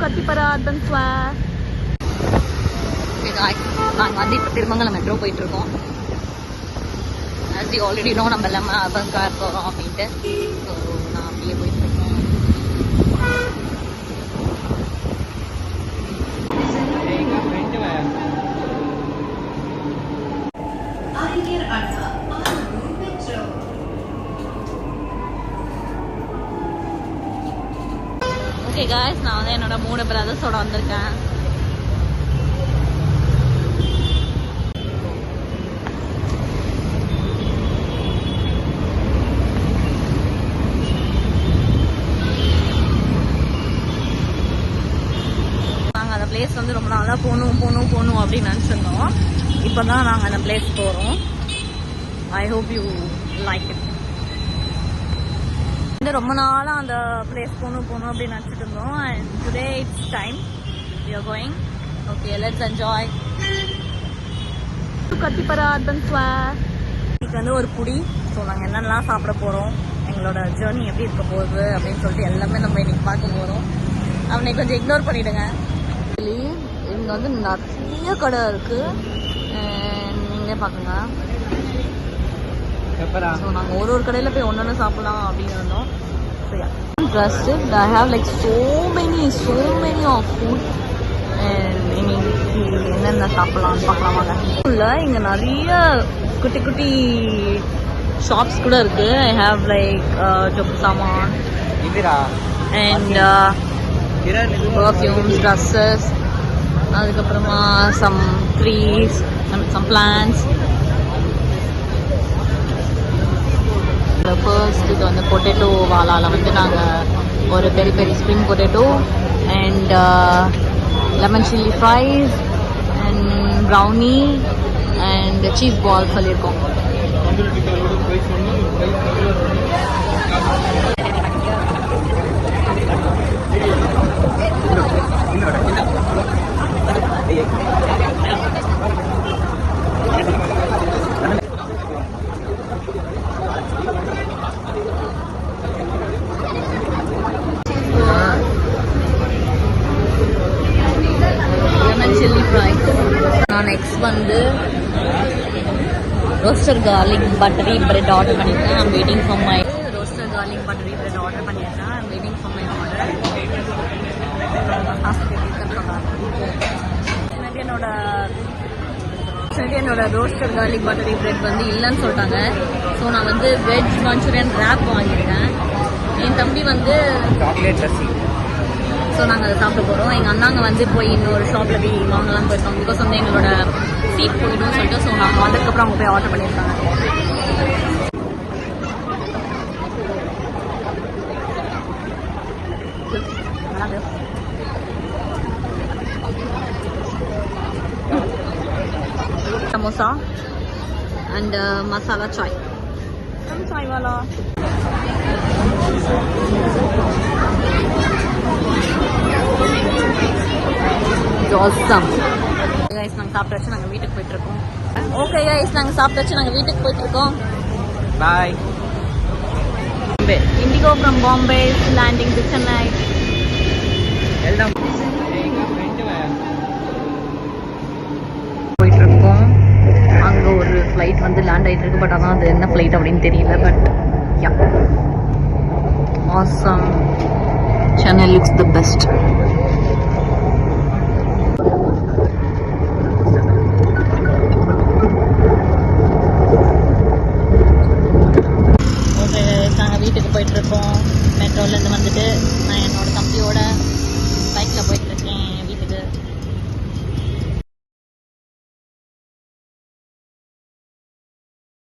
கத்திப்பராதன் ஸ்வார். நாங்கள் வந்து இப்போ திருமங்கலம் மெட்ரோ போயிட்டு இருக்கோம். as you already know நம்ம எல்லாம் பங்கார் போகிறோம் அப்படின்ட்டு. ஸோ நான் அப்படியே போயிட்டு இருக்கேன். ஓகே காய்ஸ், நான் வந்து என்னோட 3 பிரதர்ஸோட வந்திருக்கேன். நாங்கள் அந்த பிளேஸ் வந்து ரொம்ப நாளாக போகணும் அப்படின்னு நினச்சிருந்தோம். இப்போ தான் நாங்கள் அந்த பிளேஸ் போகிறோம். I hope you like it. ரொம்ப நாளாக அந்த பிளேஸ் போகணும் அப்படின்னு நினச்சிட்டு இருந்தோம். And today it's time, we are going. Okay, let's enjoy. கத்திப்பராதன் ஸ்வார். இன்னைக்கு வந்து ஒரு புடி. ஸோ நாங்கள் என்னென்னலாம் சாப்பிட போகிறோம், எங்களோட ஜேர்னி எப்படி இருக்க போகுது அப்படின்னு சொல்லிட்டு எல்லாமே நம்ம இன்னைக்கு பார்க்க போகிறோம். அவனை கொஞ்சம் இக்னோர் பண்ணிவிடுங்க. இங்கே வந்து நிறைய கடை இருக்குது. நீங்களே பார்க்குங்க. ஸோ நாங்கள் ஒரு கடையில் போய் ஒன்று சாப்பிடலாம் அப்படின்னு இருந்தோம். So yeah, interested. I have like so many of food. இன்னைக்கு என்னென்ன சாப்பிடலாம்னு பார்க்கலாமாங்க. இல்லை, இங்கே நிறைய குட்டி குட்டி ஷாப்ஸ் கூட இருக்குது. ஐ ஹாவ் லைக் ஜொப்பு சாமான் அண்ட் பர்ஃப்யூம்ஸ், ட்ரெஸ்ஸஸ், அதுக்கப்புறமா some trees, some plants. First இது வந்து பொட்டேட்டோ வாலாவில் வந்து நாங்கள் ஒரு பெரிய spring potato and lemon chilli fries and brownie and cheese ball சொல்லியிருக்கோம். நெக்ஸ்ட் வந்து roaster garlic buttery bread order பண்ணியிருக்கேன். I'm waiting for my roaster garlic buttery bread order பண்ணியிருக்கேன். I'm waiting for my order. என்னோட roaster garlic buttery bread வந்து இல்லைன்னு சொல்லிட்டாங்க. So நான் வந்து வெஜ் மஞ்சூரியன் ரேப் வாங்கியிருக்கேன். என் தம்பி வந்து சாக்லேட் லஸ்ஸி. ஸோ நாங்கள் அதை சாப்பிட போகிறோம். எங்கள் அண்ணாங்க வந்து போய் இன்னொரு ஷாப்பில் போய் வாங்கலாம்னு போயிருக்கோம். பிகாஸ் வந்து எங்களோட சீட் போயிடும்னு சொல்லிட்டு. ஸோ நாங்கள் வந்ததுக்கப்புறம் அவங்க போய் ஆர்டர் பண்ணியிருக்காங்க. சமோசா அண்ட் மசாலா சாய். சாய் வாலா. கைஸ், நாங்கள் சாப்பிட்டாச்சு, நாங்கள் வீட்டுக்கு போயிட்டுருக்கோம். ஓகே கைஸ், நாங்கள் சாப்பிட்டாச்சு, நாங்கள் வீட்டுக்கு போயிட்டுருக்கோம். Bye. IndiGo from Bombay landing to Chennai. போயிட்டுருக்கோம். அங்கே ஒரு ஃப்ளைட் வந்து லேண்ட் ஆகிட்டு இருக்கு. பட் ஆனால் அது என்ன ஃப்ளைட் அப்படின்னு தெரியல. But yeah, awesome. Chennai looks the best.